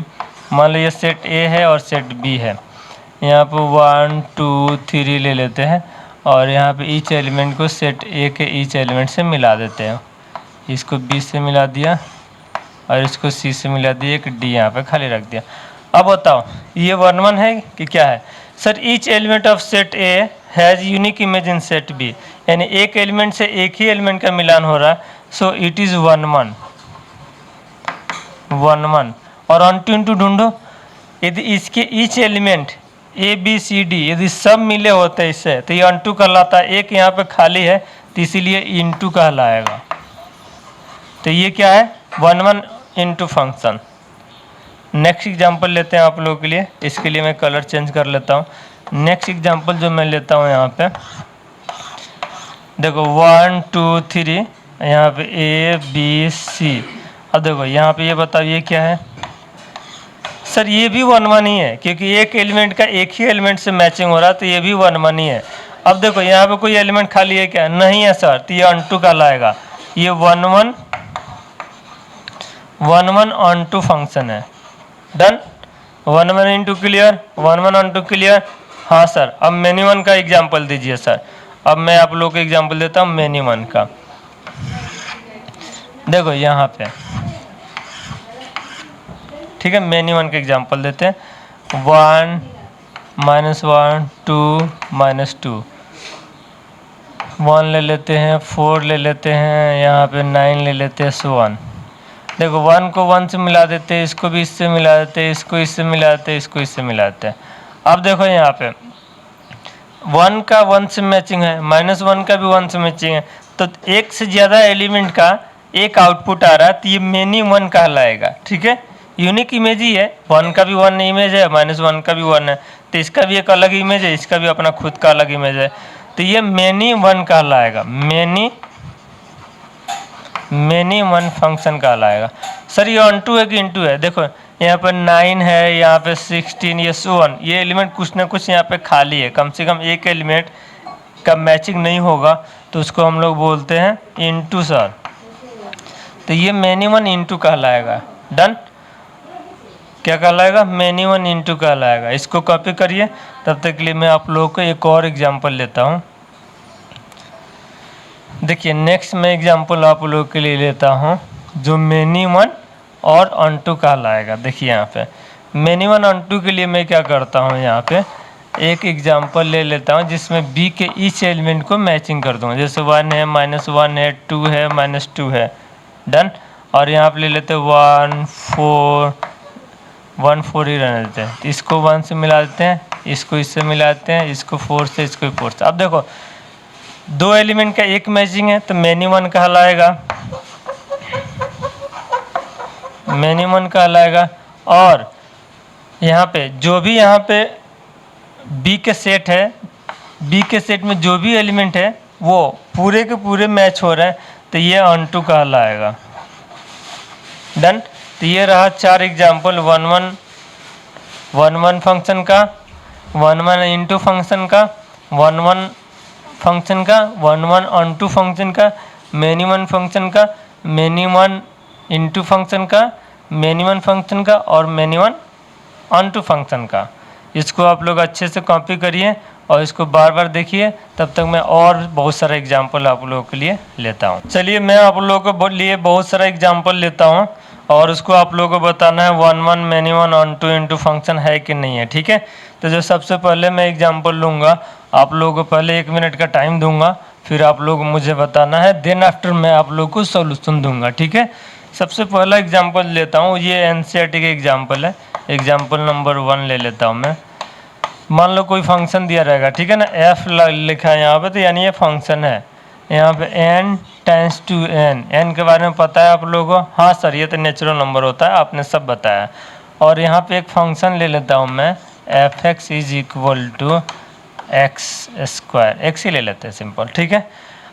मान लीजिए सेट ए है और सेट बी है। यहाँ पे 1 2 3 ले लेते हैं और यहाँ पे ईच एलिमेंट को सेट ए के ईच एलिमेंट से मिला देते हैं। इसको बी से मिला दिया और इसको सी से मिला दिया, एक डी यहाँ पे खाली रख दिया। अब बताओ ये वन वन है कि क्या है sir? Each element of set A has unique image in set B, यानी एक एलिमेंट से एक ही एलिमेंट का मिलान हो रहा है, so it is one one, one one. और ऑन टू इंटू ढूंढो, यदि इसके ईच element A B C D यदि सब मिले होते हैं इससे तो ये अनटू कहलाता है। एक यहाँ पे खाली है तो इसीलिए इंटू कहलाएगा। तो ये क्या है? One one into function. Next example लेते हैं आप लोगों के लिए। इसके लिए मैं कलर चेंज कर लेता हूँ। नेक्स्ट एग्जांपल जो मैं लेता हूँ यहाँ पे देखो 1 2 3 यहाँ पे ए बी सी। अब देखो यहाँ पे ये बताओ ये क्या है सर? ये भी वन वन ही है क्योंकि एक एलिमेंट का एक ही एलिमेंट से मैचिंग हो रहा है, तो ये भी वन वन ही है। अब देखो यहाँ पे कोई एलिमेंट खाली है क्या? नहीं है सर, तो ये अनटू कहलाएगा। ये one one one one onto function है। Done. One one into clear, one one onto clear. हाँ सर, अब मेनी वन का एग्जाम्पल दीजिए सर। अब मैं आप लोग को एग्जाम्पल देता हूँ मेनी वन का। देखो यहाँ पे ठीक है, मेनी वन का एग्जाम्पल देते हैं। 1 -1 2 -2, 1 ले लेते हैं, 4 ले लेते हैं, यहाँ पे 9 ले लेते हैं, सो 1। देखो 1 को 1 से मिला देते हैं, इसको भी इससे मिला देते हैं, इसको इससे मिला देते हैं, इसको इससे मिला देते हैं। अब देखो यहाँ पे 1 का 1 से मैचिंग है, -1 का भी 1 से मैचिंग है, तो एक से ज़्यादा एलिमेंट का एक आउटपुट आ रहा है, तो ये मेनी वन कहलाएगा। ठीक है, यूनिक इमेज ही है। 1 का भी 1 इमेज है, -1 का भी 1 है, तो इसका भी एक अलग इमेज है, इसका भी अपना खुद का अलग इमेज है, तो ये मेनी वन कहलाएगा। मेनी वन फंक्शन कहलाएगा। सर ये ऑन टू है कि इंटू है? देखो यहाँ पर 9 है, यहाँ पे 16, ये सो 1, ये एलिमेंट कुछ ना कुछ यहाँ पे खाली है। कम से कम एक एलिमेंट का मैचिंग नहीं होगा तो उसको हम लोग बोलते हैं इंटू सर। तो ये मेनी वन इंटू कहलाएगा। डन। क्या कहलाएगा? मेनी वन इंटू कहलाएगा। इसको कॉपी करिए। तब तक के लिए मैं आप लोगों को एक और एग्जांपल लेता हूँ। देखिए नेक्स्ट मैं एग्जांपल आप लोगों के लिए लेता हूँ जो मेनी वन और ऑन टू कहलाएगा। देखिए यहाँ पे मेनी वन ऑन टू के लिए मैं क्या करता हूँ, यहाँ पे एक एग्जांपल ले लेता हूँ जिसमें बी के ईच एलिमेंट को मैचिंग कर दूँगा। जैसे 1 है, -1 है, 2 है, -2 है। डन। और यहाँ पे ले लेते हैं 1 4, 1 4 ही रहने देते हैं। इसको 1 से मिला देते हैं, इसको इससे मिला देते हैं, इसको 4 से, इसको 4 से। अब देखो दो एलिमेंट का एक मैचिंग है तो मेनी वन कहलाएगा, मेनी वन कहलाएगा। और यहाँ पे जो भी यहाँ पे बी के सेट है, बी के सेट में जो भी एलिमेंट है वो पूरे के पूरे मैच हो रहे हैं तो ये ऑन टू कहलाएगा। डन। तो ये रहा 4 एग्जाम्पल 1 1 फंक्शन का, 1 1 इंटू फंक्शन का, 1 1 फंक्शन का, 1 1 ऑन टू फंक्शन का, मेनी वन फंक्शन का, मेनी वन इंटू फंक्शन का, मेनी वन फंक्शन का और many one onto function का। इसको आप लोग अच्छे से कॉपी करिए और इसको बार बार देखिए। तब तक मैं और बहुत सारा एग्जाम्पल आप लोगों के लिए लेता हूँ। चलिए मैं आप लोगों को लिए बहुत सारा एग्जाम्पल लेता हूँ और उसको आप लोगों को बताना है 1 1 many one onto into function है कि नहीं है। ठीक है, तो जो सबसे पहले मैं एग्जाम्पल लूँगा, आप लोगों को पहले 1 मिनट का टाइम दूंगा फिर आप लोग मुझे बताना है, देन आफ्टर मैं आप लोग को सॉल्यूशन दूंगा, ठीक है। सबसे पहला एग्जांपल लेता हूँ, ये एनसीईआरटी का एग्जांपल है, एग्जांपल नंबर 1 ले लेता हूँ मैं। मान लो कोई फंक्शन दिया रहेगा, ठीक है ना, एफ लिखा है यहाँ पे, तो यानी ये फंक्शन है। यहाँ पे n टाइम्स टू n के बारे में पता है आप लोगों को? हाँ सर, ये तो नेचुरल नंबर होता है, आपने सब बताया। और यहाँ पे एक फंक्शन ले लेता हूँ मैं, f x is equal to x square, x ही ले लेते हैं सिंपल, ठीक है।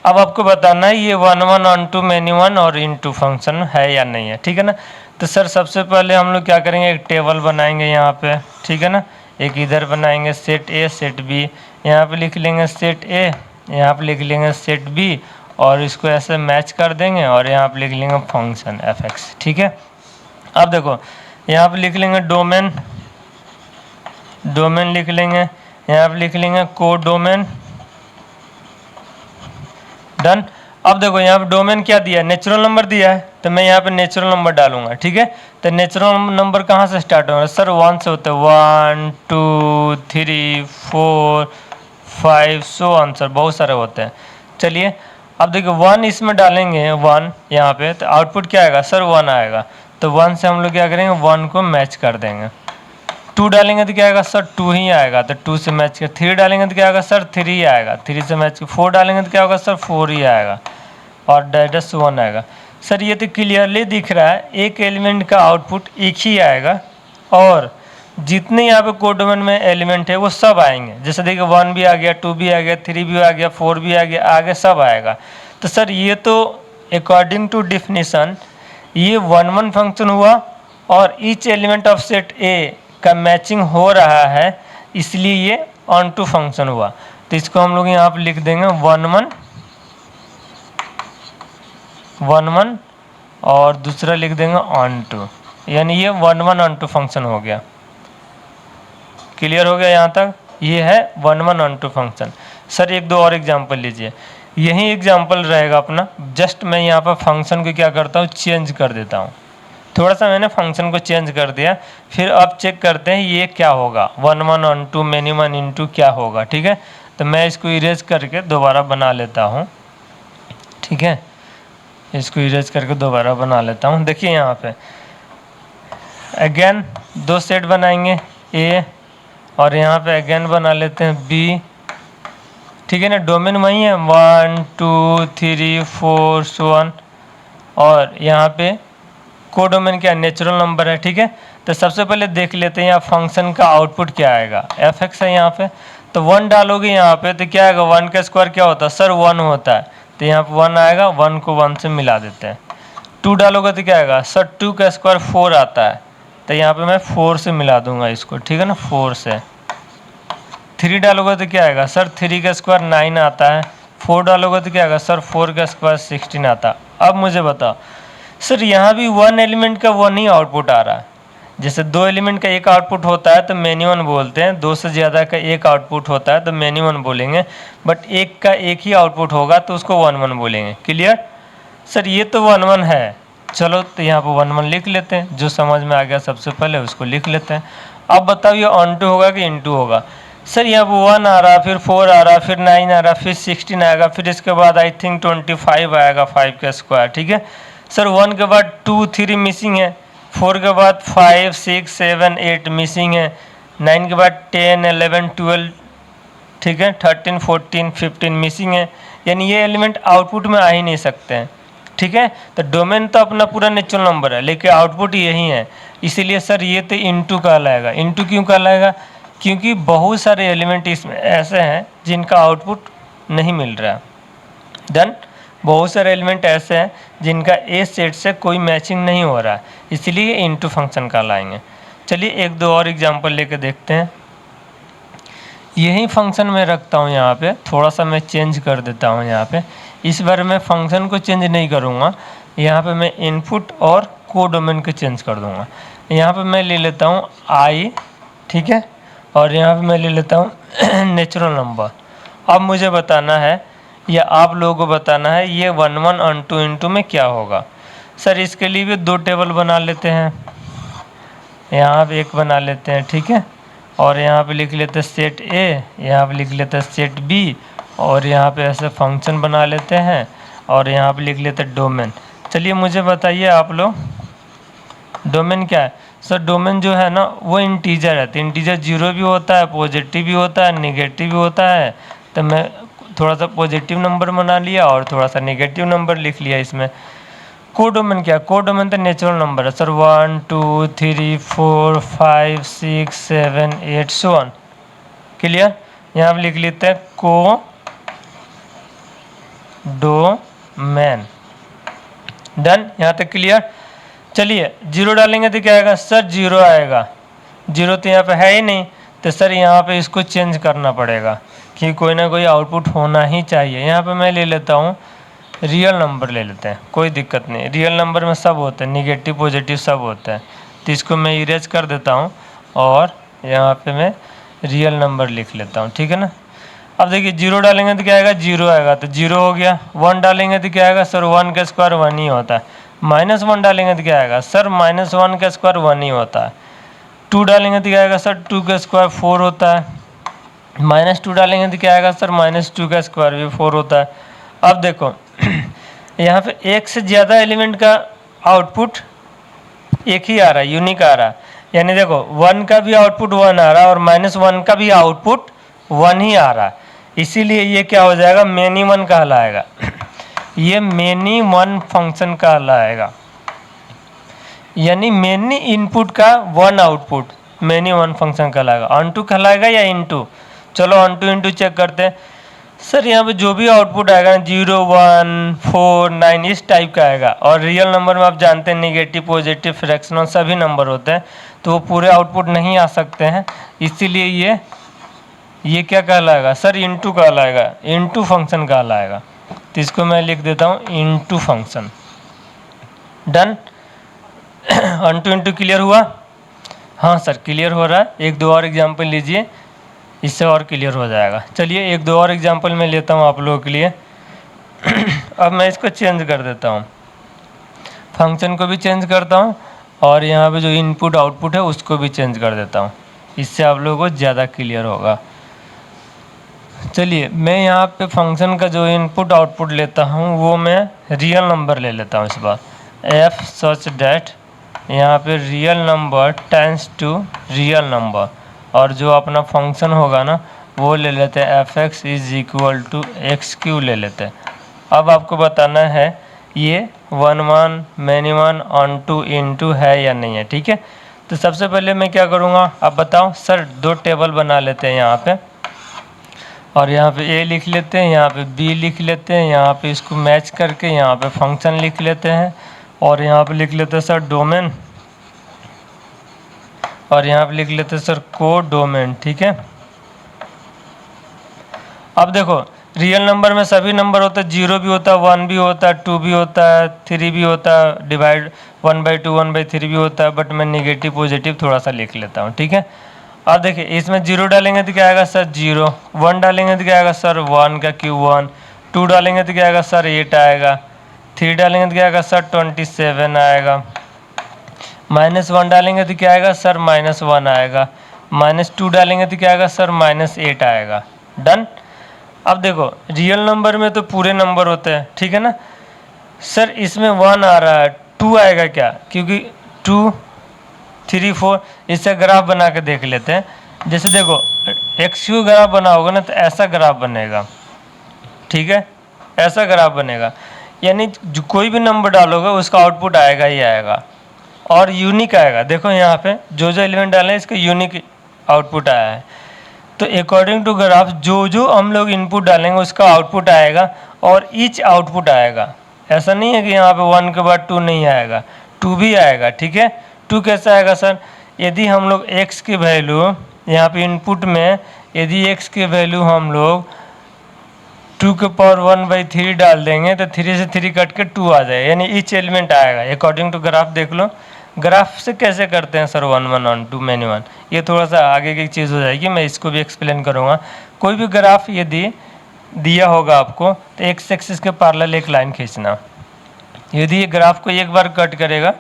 अब आपको बताना है ये 1 1 ऑन टू मैनी 1 और इनटू फंक्शन है या नहीं है, ठीक है ना। तो सर सबसे पहले हम लोग क्या करेंगे, एक टेबल बनाएंगे यहाँ पे, ठीक है ना। एक इधर बनाएंगे सेट ए सेट बी, यहाँ पे लिख लेंगे सेट ए, यहाँ पे लिख लेंगे सेट बी, और इसको ऐसे मैच कर देंगे, और यहाँ पे लिख लेंगे फंक्शन एफ एक्स, ठीक है। अब देखो यहाँ पे लिख लेंगे डोमेन, डोमेन लिख लेंगे, यहाँ पे लिख लेंगे को डोमेन, डन। अब देखो यहाँ पे डोमेन क्या दिया है, नेचुरल नंबर दिया है, तो मैं यहाँ पे नेचुरल नंबर डालूंगा, ठीक है। तो नेचुरल नंबर कहाँ से स्टार्ट होगा सर? 1 से होते हैं, 1 2 3 4 5 सो आंसर बहुत सारे होते हैं। चलिए अब देखो 1 इसमें डालेंगे, 1 यहाँ पे, तो आउटपुट क्या आएगा सर? 1 आएगा। तो 1 से हम लोग क्या करेंगे, 1 को मैच कर देंगे। 2 डालेंगे तो क्या आएगा सर? 2 ही आएगा, तो 2 से मैच कर। 3 डालेंगे तो क्या आएगा सर? 3 आएगा, 3 से मैच कर। 4 डालेंगे तो क्या होगा सर? 4 ही आएगा, और डायडस 1 आएगा। सर ये तो क्लियरली दिख रहा है एक एलिमेंट का आउटपुट एक ही आएगा, और जितने यहाँ पे कोड डोमेन में एलिमेंट है वो सब आएंगे। जैसे देखिए 1 भी आ गया, 2 भी आ गया, 3 भी आ गया, 4 भी आ गया, आगे सब आएगा। तो सर ये तो अकॉर्डिंग टू डिफिनीशन ये 1 1 फंक्शन हुआ, और ईच एलिमेंट ऑफ सेट ए का मैचिंग हो रहा है, इसलिए ये ऑन टू फंक्शन हुआ। तो इसको हम लोग यहाँ पे लिख देंगे 1 1 1 1, और दूसरा लिख देंगे ऑन टू, यानी ये 1 1 ऑन टू फंक्शन हो गया। क्लियर हो गया यहाँ तक? ये है 1 1 ऑन टू फंक्शन। सर एक दो और एग्जांपल लीजिए, यही एग्जांपल रहेगा अपना, जस्ट मैं यहाँ पर फंक्शन को क्या करता हूँ, चेंज कर देता हूँ। थोड़ा सा मैंने फंक्शन को चेंज कर दिया, फिर अब चेक करते हैं ये क्या होगा, 1 1 ऑन टू मैनी 1 इंटू क्या होगा, ठीक है। तो मैं इसको इरेज करके दोबारा बना लेता हूँ, ठीक है। इसको इरेज करके दोबारा बना लेता हूँ। देखिए यहाँ पे अगेन 2 सेट बनाएंगे, ए, और यहाँ पे अगेन बना लेते हैं बी, ठीक है ना। डोमेन वही है 1 2 3 4 सो ऑन, और यहाँ पे को डोमेन क्या, नेचुरल नंबर है, ठीक है। तो सबसे पहले देख लेते हैं यहाँ फंक्शन का आउटपुट क्या आएगा, एफ एक्स है यहाँ पे। तो 1 डालोगे यहाँ पे तो क्या आएगा, 1 का स्क्वायर क्या होता है सर? 1 होता है, तो यहाँ पे 1 आएगा, 1 को 1 से मिला देते हैं। 2 डालोगे तो क्या आएगा सर? 2 का स्क्वायर 4 आता है, तो यहाँ पे मैं 4 से मिला दूंगा इसको, ठीक है ना, 4 से। 3 डालोगे तो क्या आएगा सर? 3 का स्क्वायर 9 आता है। 4 डालोगे तो क्या आएगा सर? 4 का स्क्वायर 16 आता है। अब मुझे बताओ सर, यहाँ भी 1 एलिमेंट का 1 ही आउटपुट आ रहा है। जैसे 2 एलिमेंट का एक आउटपुट होता है तो मैनी 1 बोलते हैं, 2 से ज़्यादा का एक आउटपुट होता है तो मैनी 1 बोलेंगे, बट एक का एक ही आउटपुट होगा तो उसको 1 1 बोलेंगे। क्लियर? सर ये तो 1 1 है, चलो तो यहाँ पर 1 1 लिख लेते हैं, जो समझ में आ गया सबसे पहले उसको लिख लेते हैं। अब बताओ ये ऑन टू होगा कि इन टू होगा? सर यहाँ पर 1 आ रहा, फिर 4 आ रहा, फिर 9 आ रहा, फिर 16 आएगा, फिर इसके बाद आई थिंक 25 आएगा, 5 का स्क्वायर, ठीक है। सर 1 के बाद 2 3 मिसिंग है, 4 के बाद 5 6 7 8 मिसिंग है, 9 के बाद 10 11 12, ठीक है, 13 14 15 मिसिंग है, यानी ये एलिमेंट आउटपुट में आ ही नहीं सकते हैं, ठीक है। तो डोमेन तो अपना पूरा नेचुरल नंबर है, लेकिन आउटपुट यही है, इसीलिए सर ये तो इनटू कहलाएगा। इनटू क्यों कहलाएगा? क्योंकि बहुत सारे एलिमेंट इसमें ऐसे हैं जिनका आउटपुट नहीं मिल रहा। डन? बहुत सारे एलिमेंट ऐसे हैं जिनका ए सेट से कोई मैचिंग नहीं हो रहा है, इसलिए इनटू फंक्शन कहलाएंगे। चलिए एक दो और एग्जांपल लेके देखते हैं। यही फंक्शन मैं रखता हूँ यहाँ पे, थोड़ा सा मैं चेंज कर देता हूँ यहाँ पे। इस बार मैं फंक्शन को चेंज नहीं करूँगा, यहाँ पे मैं इनपुट और को डोमेन को चेंज कर दूँगा। यहाँ पे मैं ले लेता हूँ आई, ठीक है, और यहाँ पे मैं ले लेता हूँ नेचुरल नंबर। अब मुझे बताना है या आप लोगों को बताना है ये 1 1 ऑन टू इंटू में क्या होगा। सर इसके लिए भी 2 टेबल बना लेते हैं, यहाँ पे एक बना लेते हैं, ठीक है, और यहाँ पे लिख लेते हैं सेट ए, यहाँ पे लिख लेते हैं सेट बी, और यहाँ पे ऐसे फंक्शन बना लेते हैं और यहाँ पे लिख लेते हैं डोमेन। चलिए मुझे बताइए आप लोग, डोमेन क्या है? सर डोमेन जो है ना वो इंटीजर है, तो इंटीजर जीरो भी होता है, पॉजिटिव भी होता है, निगेटिव भी होता है। तो मैं थोड़ा सा पॉजिटिव नंबर बना लिया और थोड़ा सा निगेटिव नंबर लिख लिया इसमें। कोडोमेन क्या? कोडोमेन तो नेचुरल नंबर है सर, 1 2 3 4 5 6 7 8 सो ऑन। क्लियर? यहाँ पे लिख लेते हैं कोडोमेन। डन, यहाँ तक क्लियर? चलिए जीरो डालेंगे तो क्या आएगा सर? जीरो आएगा। जीरो तो यहाँ पे है ही नहीं, तो सर यहाँ पे इसको चेंज करना पड़ेगा कि कोई ना कोई आउटपुट होना ही चाहिए। यहाँ पे मैं ले लेता हूँ रियल नंबर ले लेते हैं, कोई दिक्कत नहीं। रियल नंबर में सब होते हैं, निगेटिव पॉजिटिव सब होते हैं। तो इसको मैं इरेज कर देता हूँ और यहाँ पे मैं रियल नंबर लिख लेता हूँ, ठीक है ना। अब देखिए जीरो डालेंगे तो क्या आएगा? जीरो आएगा, तो जीरो हो गया। वन डालेंगे तो क्या आएगा सर? वन का स्क्वायर वन ही होता है। माइनस वन डालेंगे तो क्या आएगा सर? माइनस वन का स्क्वायर वन ही होता है। टू डालेंगे तो क्या आएगा सर? टू का स्क्वायर फोर होता है। माइनस टू डालेंगे तो क्या आएगा सर? माइनस टू का स्क्वायर भी फोर होता है। अब देखो यहाँ पे एक से ज़्यादा एलिमेंट का आउटपुट एक ही आ रहा है, यूनिक आ रहा है। यानी देखो वन का भी आउटपुट वन आ रहा है और माइनस वन का भी आउटपुट वन ही आ रहा है। इसीलिए ये क्या हो जाएगा? मेनी वन कहलाएगा। ये मेनी वन फंक्शन कहलाएगा, यानी मेनी इनपुट का one output many one function कहलाएगा। ऑन टू कहलाएगा या इनटू? चलो ऑन टू इनटू चेक करते हैं। सर यहाँ पे जो भी आउटपुट आएगा ना 0 1 4 9 इस टाइप का आएगा। और रियल नंबर में आप जानते हैं निगेटिव पॉजिटिव फ्रैक्शनल सभी नंबर होते हैं, तो वो पूरे आउटपुट नहीं आ सकते हैं। इसीलिए ये क्या कहलाएगा सर? इनटू कहलाएगा, इनटू फंक्शन कहलाएगा। तो इसको मैं लिख देता हूँ into function. Done. Onto into clear हुआ? हाँ सर क्लियर हो रहा है। एक दो और एग्जाम्पल लीजिए, इससे और क्लियर हो जाएगा। चलिए एक दो और एग्जाम्पल मैं लेता हूँ आप लोगों के लिए। अब मैं इसको चेंज कर देता हूँ, फंक्शन को भी चेंज करता हूँ और यहाँ पे जो इनपुट आउटपुट है उसको भी चेंज कर देता हूँ। इससे आप लोगों को ज़्यादा क्लियर होगा। चलिए मैं यहाँ पे फंक्शन का जो इनपुट आउटपुट लेता हूँ वो मैं रियल नंबर ले लेता हूँ इस बार। एफ सच डैट यहाँ पे real number tends to real number, और जो अपना फंक्शन होगा ना वो ले लेते हैं F x is equal to X cube ले लेते हैं। अब आपको बताना है ये one one many one onto into है या नहीं है, ठीक है। तो सबसे पहले मैं क्या करूँगा आप बताओ सर? दो टेबल बना लेते हैं यहाँ पे, और यहाँ पे ए लिख लेते हैं, यहाँ पे बी लिख लेते हैं, यहाँ पे इसको मैच करके यहाँ पे फंक्शन लिख लेते हैं, और यहाँ पे लिख लेते हैं सर डोमेन, और यहाँ पे लिख लेते हैं सर कोडोमेन, ठीक है। अब देखो रियल नंबर में सभी नंबर होता है, जीरो भी होता है, वन भी होता है, टू भी होता है, थ्री भी होता है, डिवाइड 1/2 1/3 भी होता है, बट मैं निगेटिव पॉजिटिव थोड़ा सा लिख लेता हूँ, ठीक है। अब देखिए इसमें जीरो डालेंगे तो क्या आएगा सर? जीरो। वन डालेंगे तो क्या आएगा सर? वन का क्यू वन। टू डालेंगे तो क्या आएगा सर? 8 आएगा। थ्री डालेंगे तो क्या आएगा सर? 27 आएगा। माइनस वन डालेंगे तो क्या आएगा सर? -1 आएगा। माइनस टू डालेंगे तो क्या आएगा सर? -8 आएगा। डन। अब देखो रियल नंबर में तो पूरे नंबर होते हैं, ठीक है ना सर। इसमें 1 आ रहा है, 2 आएगा क्या? क्योंकि 2 3 4 इससे ग्राफ बना के देख लेते हैं। जैसे देखो एक्स क्यू ग्राफ बना होगा ना तो ऐसा ग्राफ बनेगा, ठीक है, ऐसा ग्राफ बनेगा। यानी जो कोई भी नंबर डालोगे उसका आउटपुट आएगा ही आएगा, और यूनिक आएगा। देखो यहाँ पे जो जो एलिमेंट डाले हैं इसका यूनिक आउटपुट आया है। तो अकॉर्डिंग टू ग्राफ जो जो हम लोग इनपुट डालेंगे उसका आउटपुट आएगा, और ईच आउटपुट आएगा। ऐसा नहीं है कि यहाँ पे 1 के बाद 2 नहीं आएगा, 2 भी आएगा, ठीक है। 2 कैसा आएगा सर? यदि हम लोग x की वैल्यू यहाँ पे इनपुट में यदि x की वैल्यू हम लोग 2 के पावर 1/3 डाल देंगे तो 3 से 3 कट के 2 आ जाएगा, यानी ईच एलिमेंट आएगा अकॉर्डिंग टू ग्राफ। देख लो ग्राफ से कैसे करते हैं सर 1 1 ऑन 2 मैनी वन। ये थोड़ा सा आगे की चीज़ हो जाएगी, मैं इसको भी एक्सप्लेन करूँगा। कोई भी ग्राफ यदि दिया होगा आपको तो एक्स एक्सिस के पैरेलल एक लाइन खींचना। यदि ये ग्राफ को एक बार कट करेगा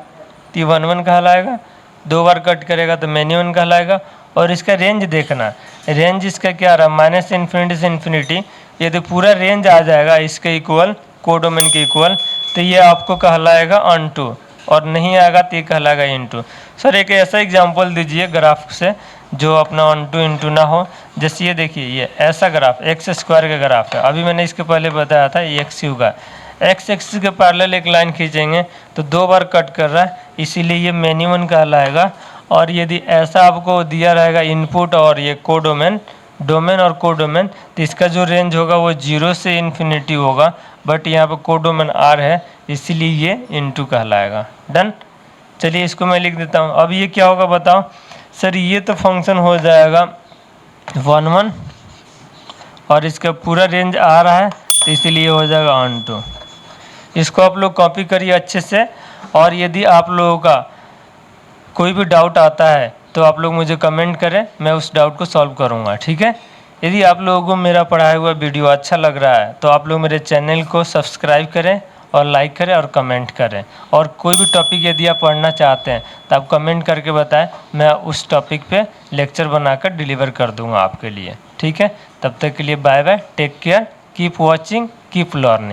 तो 1 1 कहलाएगा, 2 बार कट करेगा तो मैनी वन कहलाएगा। और इसका रेंज देखना, रेंज इसका क्या आ रहा है? -∞ से इन्फिनिटी यदि पूरा रेंज आ जाएगा इसके इक्वल, कोडोमेन के इक्वल, तो ये आपको कहलाएगा ऑनटू, और नहीं आएगा तो ये कहलाएगा इनटू। सर एक ऐसा एग्जांपल दीजिए ग्राफ से जो अपना ऑनटू इनटू ना हो। जैसे ये देखिए, ये ऐसा ग्राफ एक्स स्क्वायर का ग्राफ है, अभी मैंने इसके पहले बताया था ये एक्स क्यू का। एक्स एक्सिस के पैरेलल एक लाइन खींचेंगे तो 2 बार कट कर रहा है, इसीलिए ये मिनिमम कहलाएगा। और यदि ऐसा आपको दिया रहेगा इनपुट और ये कोडोमेन, डोमेन और कोडोमेन, तो इसका जो रेंज होगा वो 0 से इन्फिनिटी होगा, बट यहाँ पर कोडोमेन आर है इसीलिए ये इनटू कहलाएगा। डन। चलिए इसको मैं लिख देता हूँ। अब ये क्या होगा बताओ। सर ये तो फंक्शन हो जाएगा 1 1, और इसका पूरा रेंज आ रहा है तो इसीलिए हो जाएगा ऑनटू। इसको आप लोग कॉपी करिए अच्छे से, और यदि आप लोगों का कोई भी डाउट आता है तो आप लोग मुझे कमेंट करें, मैं उस डाउट को सॉल्व करूंगा, ठीक है। यदि आप लोगों को मेरा पढ़ाया हुआ वीडियो अच्छा लग रहा है तो आप लोग मेरे चैनल को सब्सक्राइब करें और लाइक करें और कमेंट करें। और कोई भी टॉपिक यदि आप पढ़ना चाहते हैं तो आप कमेंट करके बताएं, मैं उस टॉपिक पे लेक्चर बनाकर डिलीवर कर दूंगा आपके लिए, ठीक है। तब तक के लिए bye bye, take care, keep watching, keep learning.